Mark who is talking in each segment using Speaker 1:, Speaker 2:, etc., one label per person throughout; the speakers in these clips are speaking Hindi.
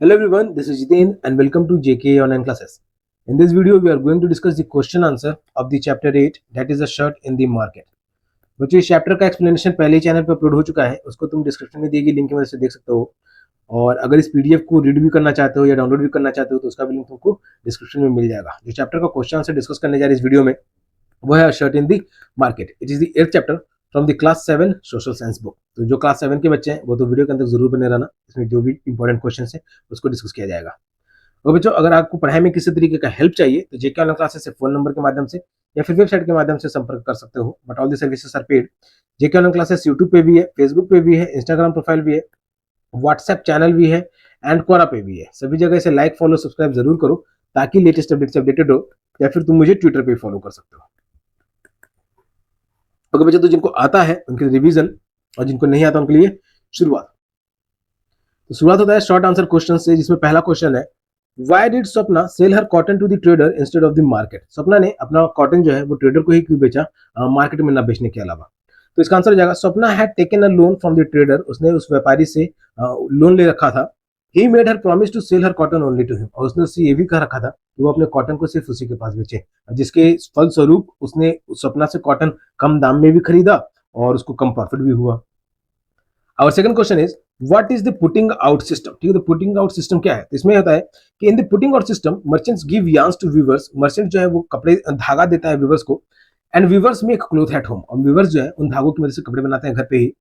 Speaker 1: Hello everyone, this is Jiten and welcome to JK Online Classes. In this video, we are going to discuss the question answer of the chapter 8 that is a shirt in the market. बच्चों इस चैप्टर का एक्सप्लेनेशन पहले ही चैनल पर अपलोड हो चुका है, उसको तुम डिस्क्रिप्शन में दी गई लिंक की मदद से देख सकते हो। और अगर इस पीडीएफ को रीड भी करना चाहते हो या डाउनलोड भी करना चाहते हो तो उसका भी लिंक तुमको डिस्क्रिप्शन में मिल जाएगा। जो चैप्टर का क्वेश्चन आंसर डिस्कस करने जा रहे हैं इस वीडियो में वो है shirt in the market. It is the 8th chapter from the class 7 social science book. तो जो क्लास 7 के बच्चे हैं वो तो वीडियो के अंदर जरूर बने रहना, इसमें जो भी इंपॉर्टेंट क्वेश्चन है उसको डिस्कस किया जाएगा। और बच्चों अगर आपको पढ़ाई में किसी तरीके का हेल्प चाहिए तो जेके ऑनलाइन क्लासेस से फोन नंबर के माध्यम से या फिर वेबसाइट के माध्यम से संपर्क कर सकते हो। But all the services are paid. JK online classes YouTube पे भी है, फेसबुक पे भी है, इंस्टाग्राम प्रोफाइल भी है, व्हाट्सएप चैनल भी है एंड क्वोरा पे भी है। सभी जगह इसे लाइक फॉलो सब्सक्राइब जरूर करो ताकि लेटेस्ट अपडेट से अपडेटेड हो, या फिर तुम मुझे ट्विटर पे फॉलो कर सकते हो। ओके बच्चों, तो जिनको आता है उनके लिए रिवीजन और जिनको नहीं आता उनके लिए शुरुआत। तो शुरुआत होता है शॉर्ट आंसर क्वेश्चन से, जिसमें पहला क्वेश्चन है why did Swapna sell her cotton to the trader instead of the market. Swapna ने अपना कॉटन जो है वो ट्रेडर को ही क्यों बेचा, मार्केट में ना बेचने के अलावा। तो इसका आंसर हो जाएगा Swapna had taken a loan from the trader. उसने उस व्यापारी से लोन ले रखा था। He made her promise to sell her cotton only to him. और उसने उससे ये भी कह रखा था कि वो अपने कॉटन को सिर्फ उसी के पास बेचे, जिसके फलस्वरूप उसने स्वप्ना से कॉटन कम दाम में भी खरीदा और उसको कम प्रॉफिट भी हुआ। और second question is what is the putting out system. ठीक है, तो पुटिंग आउट सिस्टम क्या है? तो इसमें होता है कि in the putting out system merchants give yarns to weavers. Merchant जो है वो कपड़े धागा देता है वीवर्स को, and weavers make cloth at home. और वीवर्स जो है उन धागों की मदद से कपड़े बनाते हैं घर पे ही।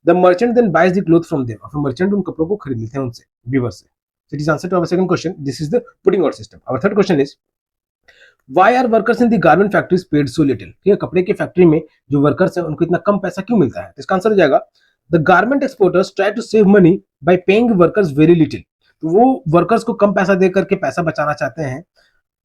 Speaker 1: The merchant then buys the cloth from them. और फिर मर्चेंट उन कपड़ों को खरीद लेते हैं उनसे, वीवर्स से। So it is answer to our second question. This is the putting out system. Our third question is why are workers in the garment factories paid so little? ठीक है, कपड़े की फैक्ट्री में जो वर्कर्स हैं उनको इतना कम पैसा क्यों मिलता है? तो इसका आंसर हो जाएगा the garment exporters try to save money by paying workers very little. तो वो वर्कर्स को कम पैसा दे करके पैसा बचाना चाहते हैं,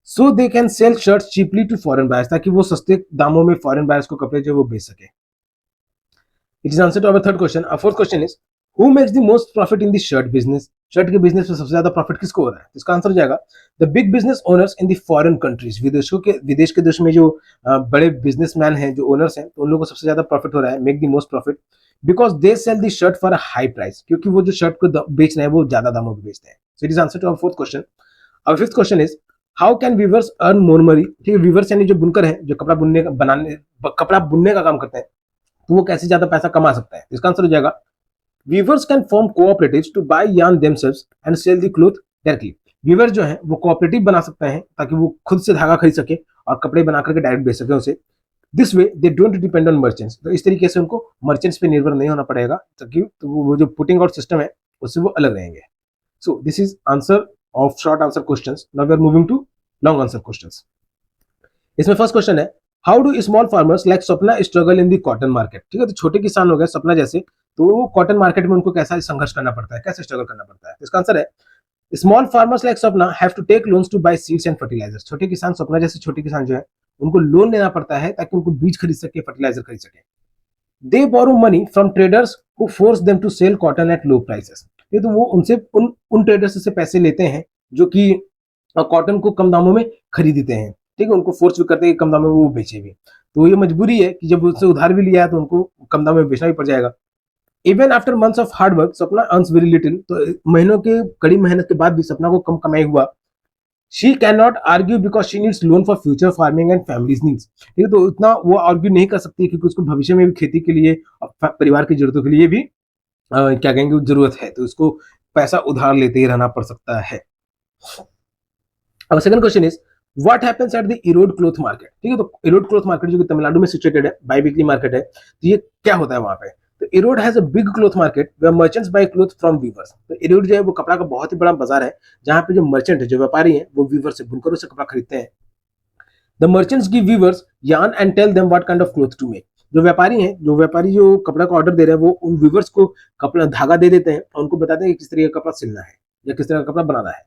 Speaker 1: so they can sell shirts cheaply to foreign buyers, ताकि वो सस्ते दामों में फॉरेन बायर्स को कपड़े जो वो बेच सके। It is answer to our third question. Our fourth question is who makes the most profit in the shirt business. Shirt के बिजनेस में सबसे ज्यादा प्रॉफिट किसको हो रहा है? इसका आंसर हो जाएगा the big business owners in the foreign countries. विदेश के देश में जो बड़े बिजनेसमैन हैं, जो ओनर्स हैं, तो उन लोगों को सबसे ज्यादा प्रॉफिट हो रहा है, make the most profit because they sell the shirt for a high price. क्योंकि वो जो शर्ट को बेच रहे हैं वो ज्यादा दामों में बेचते हैं। So it is answer to our fourth question. Our fifth question is how can weavers earn more money. ठीक है, वीवर्स यानी जो बुनकर हैं, जो कपड़ा बुनने का काम करते हैं, तो वो कैसे ज्यादा पैसा कमा सकता है? इसका आंसर हो जाएगा weavers can form cooperatives to buy yarn themselves and sell the cloth directly. Weaver जो है वो कोऑपरेटिव बना सकते हैं ताकि वो खुद से धागा खरीद सके और कपड़े बना करके डायरेक्ट बेच सके उसे। This way they don't depend on merchants. तो इस तरीके से उनको मर्चेंट्स पे निर्भर नहीं होना पड़ेगा, ताकि तो वो जो पुटिंग आउट सिस्टम है उससे वो अलग रहेंगे। So this is answer of short answer questions. Now we are moving to long answer questions. इसमें फर्स्ट क्वेश्चन है how do small farmers like Swapna struggle in the cotton market. ठीक है, तो छोटे किसान हो गए स्वप्ना जैसे, तो वो कॉटन मार्केट में उनको कैसा संघर्ष करना पड़ता है, कैसे स्ट्रगल करना पड़ता है? तो इसका आंसर है small farmers like Swapna have to take loans to buy seeds and fertilizers. छोटे किसान स्वप्ना जैसे छोटे किसान जो है उनको लोन लेना पड़ता है ताकि उनको बीज खरीद सके, फर्टिलाइजर खरीद सके। They borrow money from traders who force them to sell cotton at low prices. ये तो वो उनसे उन ट्रेडर्स से पैसे लेते हैं जो कि कॉटन को कम दामों में खरीदते हैं। ठीक है, उनको फोर्स भी करते हैं कि कम दामों में वो बेचे भी। तो ये मजबूरी है कि जब उससे उधार भी लिया है तो उनको कम दाम में बेचना भी पड़ जाएगा। Even after months of hard work सपना अर्न्स वेरी लिटिल। तो महीनों के कड़ी मेहनत के बाद भी सपना को कम कमाई हुआ। She can not argue because she needs loan for future farming and families needs. ठीक है, तो इतना वो आर्ग्यू नहीं कर सकती क्योंकि उसको भविष्य में भी खेती के लिए और परिवार की जरूरतों के लिए भी क्या कहेंगे जरूरत है, तो उसको पैसा उधार लेते ही रहना पड़ सकता है। अब second question is what happens at the Erode cloth market. ठीक है, तो इरोड क्लॉथ मार्केट जो कि तमिलनाडु में सिचुएटेड है, बाई वीकली मार्केट है, तो ये क्या होता है वहां पे? तो Erode has a big cloth market where merchants buy cloth from weavers. तो इरोड जो है वो कपड़ा का बहुत ही बड़ा बाजार है, जहां पे जो मर्चेंट है, जो व्यापारी हैं, वो वीवर से बुनकरों से कपड़ा खरीदते हैं। The merchants give weavers yarn and tell them what kind of cloth to make. जो व्यापारी जो कपड़ा का ऑर्डर दे रहे हैं वो उन वीवर्स को कपड़ा धागा दे देते हैं और उनको बताते हैं कि किस तरह का कपड़ा सिलना है या किस तरह का कपड़ा बनाना है।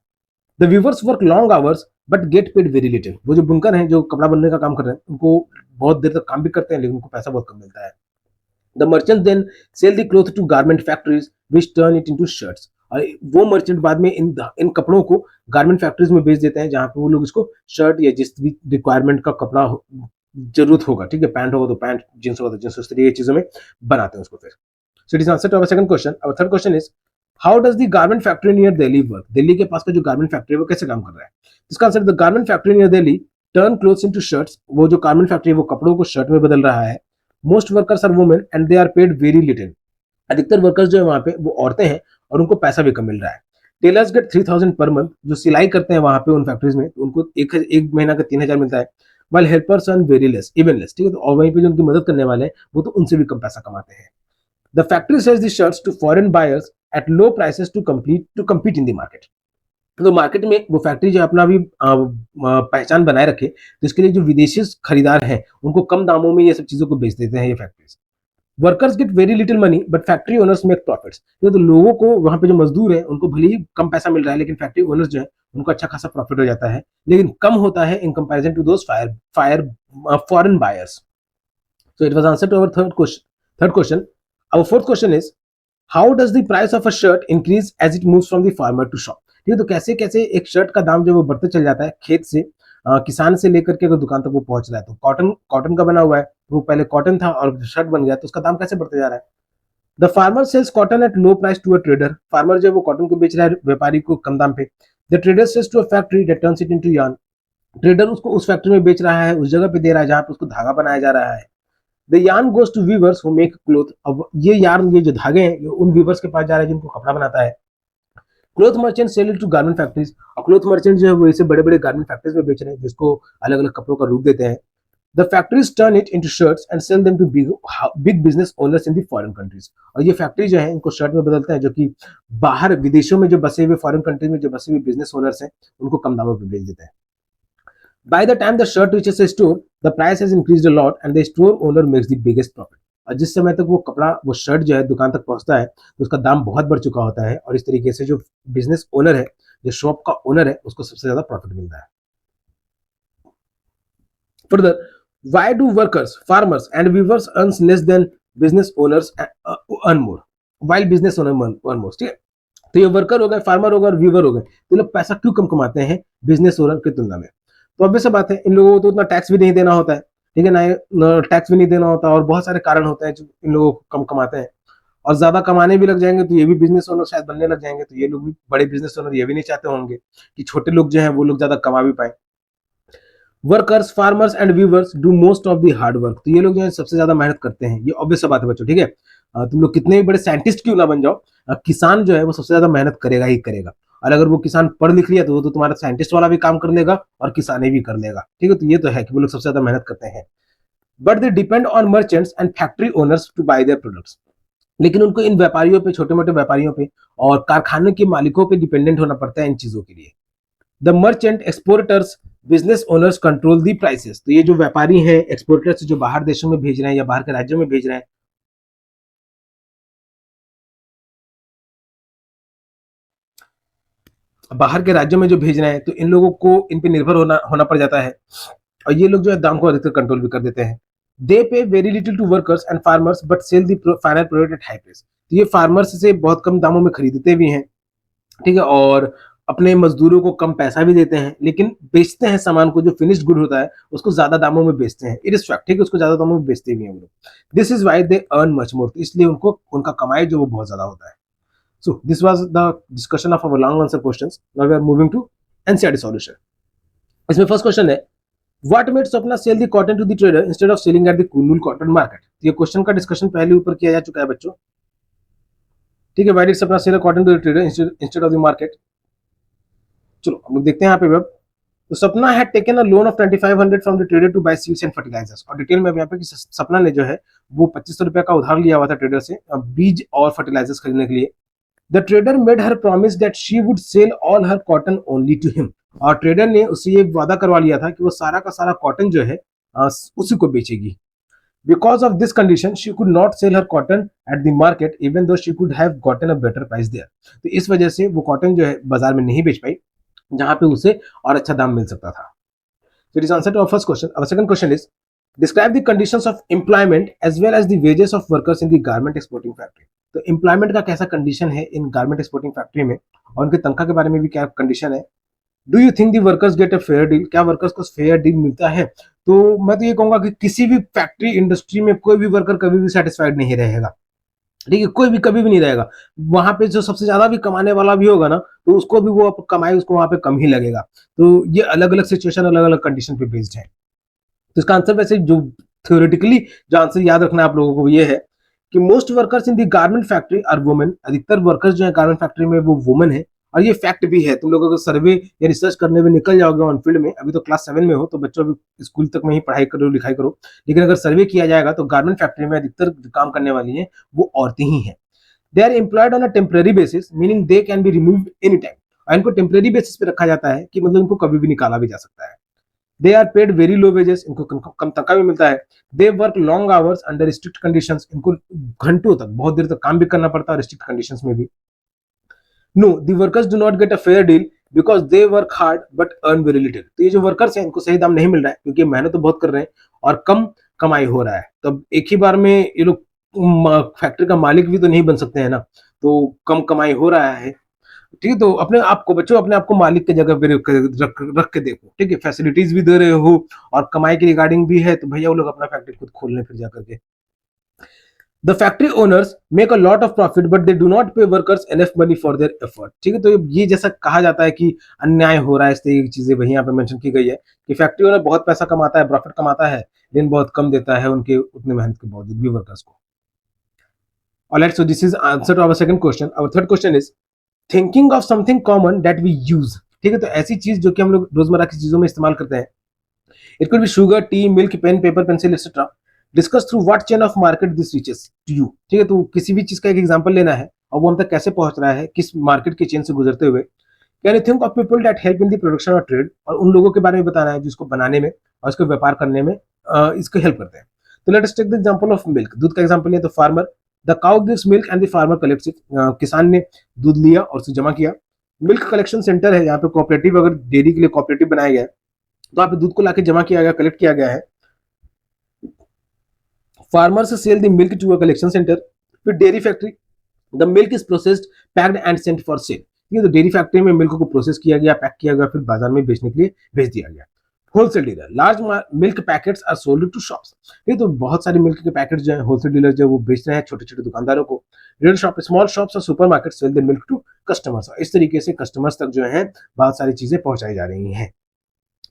Speaker 1: The weavers work long hours but get paid very little. वो जो बुनकर हैं, जो कपड़ा बनने का काम कर रहे हैं, उनको बहुत देर तक काम भी करते हैं लेकिन उनको पैसा बहुत कम मिलता है। The merchant then sell the cloth to garment factories which turn it into shirts. और वो मर्चेंट बाद में इन कपड़ों को गारमेंट फैक्ट्रीज में बेच देते हैं, जहां पे वो लोग इसको शर्ट या जिस भी रिक्वायरमेंट का कपड़ा जरूरत होगा, ठीक है, पैंट होगा तो पैंट, जींस होगा तो जींस, उस तरह की चीजों में बनाते हैं उसको फिर। So it is answer to our second question. Our third question is how does the garment factory near Delhi work? Delhi के पास का जो गारमेंट फैक्ट्री है वो कैसे काम कर रहा है? इसका answer, the garment factory near Delhi turn clothes into shirts. वो जो गारमेंट फैक्ट्री है वो कपड़ों को शर्ट में बदल रहा है। Most workers are women and they are paid very little. अधिकतर वर्कर्स जो है वहां पे वो औरतें हैं और उनको पैसा भी कम मिल रहा है। Tailors gate 3000 per month. जो सिलाई करते हैं वहां पे उन फैक्ट्रीज में तो उनको एक महीना का 3000 मिलता है। While helpers earn very less, even less. ठीक है, तो और वहीं पे जो उनकी मदद करने वाले हैं वो तो उनसे भी कम पैसा कमाते हैं। The factory sells the shirts to foreign buyers at low prices to compete in the market. तो मार्केट में वो फैक्ट्री जो अपना भी पहचान बनाए रखे, तो इसके लिए जो विदेशी खरीदार हैं उनको कम दामों में ये सब चीजों को बेच देते हैं ये factories. Workers get very little money but factory owners make profits. तो लोगों को वहां पे जो मजदूर है उनको भले ही कम पैसा मिल रहा है, लेकिन फैक्ट्री ओनर्स जो है उनको अच्छा खासा प्रॉफिट हो जाता है, लेकिन कम होता है in comparison to those fire foreign buyers. So it was answer to our third question. Third question. Our fourth question is, how does the price of a shirt increase as it moves from the farmer to shop? ठीक है, तो कैसे कैसे एक शर्ट का दाम जो वो बढ़ते चल जाता है खेत से किसान से लेकर के अगर दुकान तक वो पहुंच रहा है। तो कॉटन कॉटन का बना हुआ है, वो पहले कॉटन था और शर्ट बन गया, तो उसका दाम कैसे बढ़ते जा रहा है? The farmer sells cotton at low price to a trader. Farmer जो है वो कॉटन को बेच रहा है व्यापारी को कम दाम पे। The trader sells to a factory that turns it into yarn। Trader उसको उस फैक्ट्री में बेच रहा है, उस जगह पे दे रहा है जहां पे उसको धागा बनाया जा रहा है। The yarn goes to weavers who make cloth. अब ये यार्न, ये जो धागे हैं, ये उन वीवर्स के पास जा रहे हैं जिनको कपड़ा बनाता है। Cloth merchant sell to garment factories. और क्लोथ मर्चेंट जो है वो इसे बड़े बड़े गारमेंट फैक्ट्रीज में बेच रहे हैं जिसको अलग अलग कपड़ों का रूप देते हैं। The factories turn it into shirts and sell them to big business owners in the foreign countries. और ये फैक्ट्री जो है इनको शर्ट में बदलते हैं, जो कि बाहर विदेशों में जो बसे हुए, फॉरेन कंट्रीज में जो बसे हुए बिजनेस ओनर्स हैं उनको कम दामों पर बेच देते हैं। By the time the shirt reaches a store, the price has increased a lot and the store owner makes the biggest profit. और जिस समय तक वो कपड़ा, वो शर्ट जो है दुकान तक पहुंचता है तो उसका दाम बहुत बढ़ चुका होता है, और इस तरीके से जो बिजनेस ओनर है, जो शॉप का ओनर है, उसको सबसे ज्यादा प्रॉफिट मिलता है। Further, why do workers, farmers and weavers earns less than business owners earn more? While business owner earn more. ठीक है, तो ये वर्कर हो गए, फार्मर हो गए और वीवर हो गए, तो लोग पैसा क्यों कम कमाते हैं बिजनेस ओनर की तुलना में? तो ऑब्वियस बात है, इन लोगों को तो उतना टैक्स भी नहीं देना होता है। ठीक है ना, टैक्स भी नहीं देना होता, और बहुत सारे कारण होते हैं जो इन लोगों को कम कमाते हैं। और ज्यादा कमाने भी लग जाएंगे तो ये भी बिजनेस ओनर शायद बनने लग जाएंगे, तो ये लोग भी बड़े बिजनेस ओनर ये भी नहीं चाहते होंगे कि छोटे लोग जो है वो लोग ज्यादा कमा भी पाए। Workers, farmers and weavers do most of the hard work. तो ये लोग जो है सबसे ज्यादा मेहनत करते हैं, ये ऑब्वियस बात है बच्चों। ठीक है, तुम लोग कितने भी बड़े साइंटिस्ट क्यों ना बन जाओ, किसान जो है वो सबसे ज्यादा मेहनत करेगा ही करेगा। और अगर वो किसान पढ़ लिख लिया तो वो तो तुम्हारा साइंटिस्ट वाला भी काम कर लेगा और किसानी भी कर लेगा। ठीक है, तो ये तो है कि वो लोग सबसे ज्यादा मेहनत करते हैं। But they depend on merchants and factory owners to buy their products. लेकिन उनको इन व्यापारियों पे, छोटे मोटे व्यापारियों पे और कारखाने के मालिकों पे डिपेंडेंट होना पड़ता है इन चीजों के लिए। The merchant, exporters, business owners control the prices. तो ये जो व्यापारी हैं, एक्सपोर्टर्स जो बाहर देशों में भेज रहे हैं या बाहर के राज्यों में भेज रहे हैं, बाहर के राज्यों में जो भेज रहे हैं, तो इन लोगों को इन पे निर्भर होना होना पड़ जाता है, और ये लोग जो है दाम को अधिकतर कंट्रोल भी कर देते हैं। They pay very little to workers and farmers but sell the final product at high price. तो ये फार्मर्स से बहुत कम दामों में खरीदते भी हैं, ठीक है, और अपने मजदूरों को कम पैसा भी देते हैं, लेकिन बेचते हैं सामान को, जो फिनिश्ड गुड होता है उसको ज्यादा दामों में बेचते हैं। इट इज फैक्ट, ठीक है, उसको ज्यादा दामों में बेचते भी हैं वो लोग। This is why they earn much more. इसलिए उनको, उनका कमाई जो वो बहुत ज्यादा होता है। So this was the discussion of our long answer questions. Now we are moving to NCERT solution. इसमें फर्स्ट क्वेश्चन है, What made Swapna sell the cotton to the trader instead of selling at the Kunul cotton market? ये क्वेश्चन का डिस्कशन पहले ऊपर किया जा चुका है बच्चों। ठीक है, Why did Swapna sell cotton to the trader instead of the market? चलो हम लोग देखते हैं यहाँ पे वेब। तो Sapna had taken a loan of 2500 from the trader to buy seeds and fertilizers. और डिटेल में यहाँ पे कि सपना ने जो है वो 2500 रुपए का उधार लिया हुआ था ट्रेडर से बीज और फर्टिलाइजर्स खरीदने के लिए। The trader made her promise that she would sell all her cotton only to him. और ट्रेडर ने उससे ये वादा करवा लिया था कि वो सारा का सारा कॉटन जो है उसी को बेचेगी। Because of this condition, she could not sell her cotton at the market, even though she could have gotten a better price there. तो इस वजह से वो कॉटन जो है बाजार में नहीं बेच पाई, जहां पे उसे और अच्छा दाम मिल सकता था। So it is answer to our first question. Our second question is, describe the conditions of employment as well as the wages of workers in the garment exporting factory. तो एम्प्लॉयमेंट का कैसा कंडीशन है इन गारमेंट एक्सपोर्टिंग फैक्ट्री में, और उनके तनख्वाह के बारे में भी क्या कंडीशन है। Do you think the workers get a fair deal? क्या वर्कर्स को फेयर डील मिलता है? तो मैं तो ये कहूंगा कि किसी भी फैक्ट्री इंडस्ट्री में कोई भी वर्कर कभी भी सेटिस्फाइड नहीं रहेगा। ठीक है, कोई भी कभी भी नहीं रहेगा। वहां पे जो सबसे ज्यादा भी कमाने वाला भी होगा ना, तो उसको भी वो कमाई उसको वहां पे कम ही लगेगा। तो ये अलग अलग सिचुएशन, अलग अलग कंडीशन पे बेस्ड है। तो इसका आंसर वैसे जो थ्योरेटिकली जो आंसर याद रखना है आप लोगों को ये है कि most workers in the garment factory are women. अधिकतर वर्कर्स जो है गारमेंट फैक्ट्री में वो वुमेन है। और ये फैक्ट भी है। तुम लोग अगर सर्वे या रिसर्च करने में निकल जाओगे ऑन फील्ड में, अभी तो क्लास 7 में हो तो बच्चों अभी स्कूल तक में ही पढ़ाई करो लिखाई करो, लेकिन अगर सर्वे किया जाएगा तो गारमेंट फैक्ट्री में अधिकतर काम करने वाली है वो औरतें ही हैं। They are employed on a temporary basis, meaning they can be removed any time. और इनको टेम्पररी बेसिस पे रखा जाता है कि मतलब इनको कभी भी निकाला भी जा सकता है। They are paid very low wages, इनको कम तनख्वाह भी मिलता है। They work long hours under strict conditions, इनको घंटों तक बहुत देर तक काम भी करना पड़ता है स्ट्रिक्ट कंडीशंस में भी। Know the workers do not get a fair deal because they work hard but earn very little. तो ये जो वर्कर्स हैं इनको सही दाम नहीं मिल रहा है क्योंकि मेहनत तो बहुत कर रहे हैं और कम कमाई हो रहा है। तब एक ही बार में ये लोग फैक्ट्री का मालिक भी तो नहीं बन सकते हैं ना, तो कम कमाई हो रहा है। ठीक है, तो अपने आप को बच्चों अपने आप को मालिक की जगह पे रख के देखो। ठीक है, फैसिलिटीज भी दे रहे हो और कमाई की रिगार्डिंग भी है, तो भैया वो लोग अपना फैक्ट्री खुद खोल लें फिर जाकर के। The factory owners make a lot of profit but they do not pay workers enough money for their effort. ठीक है, तो ये जैसा कहा जाता है कि अन्याय हो रहा है, इस तरीके की चीजें वही यहाँ पे मेंशन की गई है कि फैक्ट्री ओनर बहुत पैसा कमाता है, प्रॉफिट कमाता है, लेकिन बहुत कम देता है उनके उतने मेहनत के बावजूद भी वर्कर्स को। Alright, so this is answer to our second question. Our third question is thinking of something common that we use. ठीक है, तो ऐसी चीज जो कि हम लोग रोजमर्रा की चीजों में इस्तेमाल करते हैं। It could be sugar, tea, milk, pen, paper, pencil etcetera. Discuss through what chain of market this reaches to you. ठीक है, तो किसी भी चीज का एक एग्जांपल लेना है और वो हम तक कैसे पहुंच रहा है, किस मार्केट की चेन से गुजरते हुए। Can you think of people that help in the production और ट्रेड। और उन लोगों के बारे में बताना है जिसको बनाने में और इसको व्यापार करने में इसको हेल्प करते हैं। तो let us take the example of milk. दूध का एग्जांपल है तो farmer, the cow gives milk and the farmer collects it. किसान ने दूध लिया और उसे जमा किया। मिल्क कलेक्शन सेंटर है, यहाँ पे कोऑपरेटिव, अगर डेयरी के लिए कोऑपरेटिव बनाया गया है तो यहाँ पे दूध को लाके जमा किया गया, कलेक्ट किया गया है। Farmers sell the milk to a collection centre. फिर dairy factory, the milk is processed, packed and sent for sale. ये तो डेयरी फैक्ट्री में मिल्क को प्रोसेस किया गया, पैक किया गया, फिर बाजार में बेचने के लिए भेज दिया गया। Wholesale dealer, large milk packets are sold to shops. ये तो बहुत सारे मिल्क के पैकेट जो है होलसेल डीलर जो वो बेच रहे हैं छोटे छोटे दुकानदारों को। रिटेल शॉप, स्मॉल शॉप्स और supermarket sell the milk to customers. इस तरीके से कस्टमर्स तक जो है बहुत सारी चीजें पहुंचाई जा रही हैं।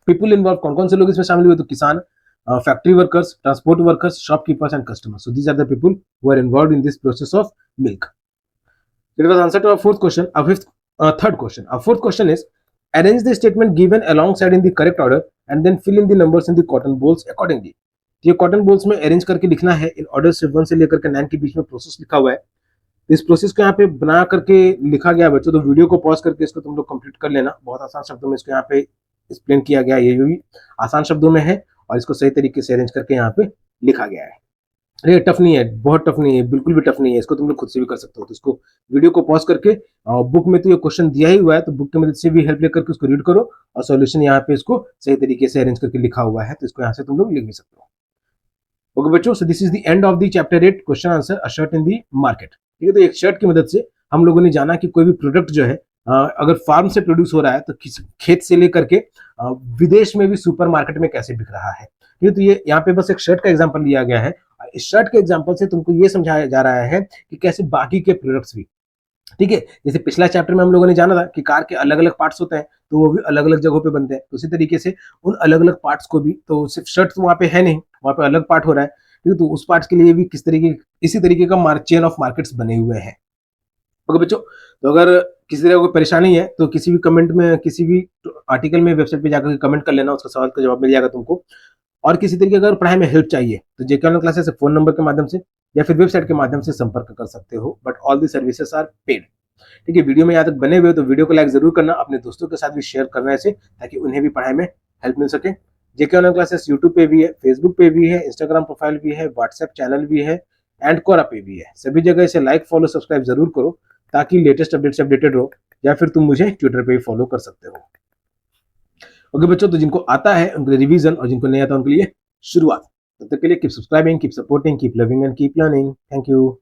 Speaker 1: पीपल इन्वॉल्व, कौन कौन से लोग इसमें शामिल हुए, तो किसान, factory workers, transport workers, shopkeepers and customers. So these are the people who are involve in this process of milk. It was answer to our fourth question. Third question. Our fourth question is arrange the statement given alongside in the correct order and then fill in the numbers in the cotton balls accordingly. ये कॉटन बोल्स में अरेंज करके लिखना है इन ऑर्डर से 1 से लेकर के 9 के बीच में प्रोसेस लिखा हुआ है। इस प्रोसेस को यहाँ पे बना करके लिखा गया बच्चों, तो वीडियो को पॉज करके इसको तुम लोग कंप्लीट कर लेना। बहुत आसान शब्दों में इसको यहाँ पे एक्सप्लेन किया गया, ये भी आसान शब्दों में है और इसको सही तरीके से अरेंज करके यहाँ पे लिखा गया है। ये टफ नहीं है, बहुत टफ नहीं है, बिल्कुल भी टफ नहीं है, इसको तुम लोग खुद से भी कर सकते हो। तो इसको वीडियो को पॉज करके बुक में तो ये क्वेश्चन दिया ही हुआ है, तो बुक की मदद से भी हेल्प लेकर के उसको रीड करो और सॉल्यूशन यहाँ पे इसको सही तरीके से अरेंज करके लिखा हुआ है, तो इसको यहाँ से तुम लोग लिख भी सकते हो। ओके बच्चों, सो this is the end of the chapter 8 question answer a shirt in the market. ठीक है, तो एक शर्ट की मदद से हम लोगों ने जाना कि कोई भी प्रोडक्ट जो है अगर फार्म से प्रोड्यूस हो रहा है तो खेत से लेकर के विदेश में भी सुपर मार्केट में कैसे बिक रहा है। ठीक है, तो ये यहाँ पे बस एक शर्ट का एग्जाम्पल लिया गया है। इस शर्ट के एग्जाम्पल से तुमको ये समझाया जा रहा है कि कैसे बाकी के प्रोडक्ट्स भी, ठीक है, जैसे पिछला चैप्टर में हम लोगों ने जाना था कि कार के अलग अलग पार्ट्स होते हैं तो वो भी अलग अलग जगहों पे बनते हैं, तो उसी तरीके से उन अलग अलग पार्ट्स को भी, तो सिर्फ शर्ट तो वहाँ पे है नहीं, वहाँ पे अलग पार्ट हो रहा है। ठीक है, तो उस पार्ट्स के लिए भी किस तरीके इसी तरीके का चेन ऑफ मार्केट्स बने हुए हैं। ओके बच्चों, तो अगर किसी तरह कोई परेशानी है तो किसी भी कमेंट में, किसी भी आर्टिकल में, वेबसाइट पे जाकर कमेंट कर लेना, उसका सवाल का जवाब मिल जाएगा तुमको। और किसी तरीके अगर पढ़ाई में हेल्प चाहिए तो जेके ऑनलाइन क्लासेस से फोन नंबर के माध्यम से या फिर वेबसाइट के माध्यम से संपर्क कर सकते हो, but all the services are paid. ठीक है, वीडियो में यहाँ तक बने हुए तो वीडियो को लाइक जरूर करना, अपने दोस्तों के साथ भी शेयर करना ऐसे, ताकि उन्हें भी पढ़ाई में हेल्प मिल सके। जेके ऑनलाइन क्लासेस यूट्यूब पे भी है, फेसबुक पे भी है, इंस्टाग्राम प्रोफाइल भी है, व्हाट्सएप चैनल भी है एंड कोरा पे भी है। सभी जगह इसे लाइक फॉलो सब्सक्राइब जरूर करो ताकि लेटेस्ट अपडेट से अपडेटेड रहो, या फिर तुम मुझे ट्विटर पे भी फॉलो कर सकते हो। ओके बच्चों, तो जिनको आता है उनके लिए रिवीजन और जिनको नहीं आता उनके लिए शुरुआत। तब तक के लिए keep subscribing, keep supporting, keep loving and keep learning. Thank you.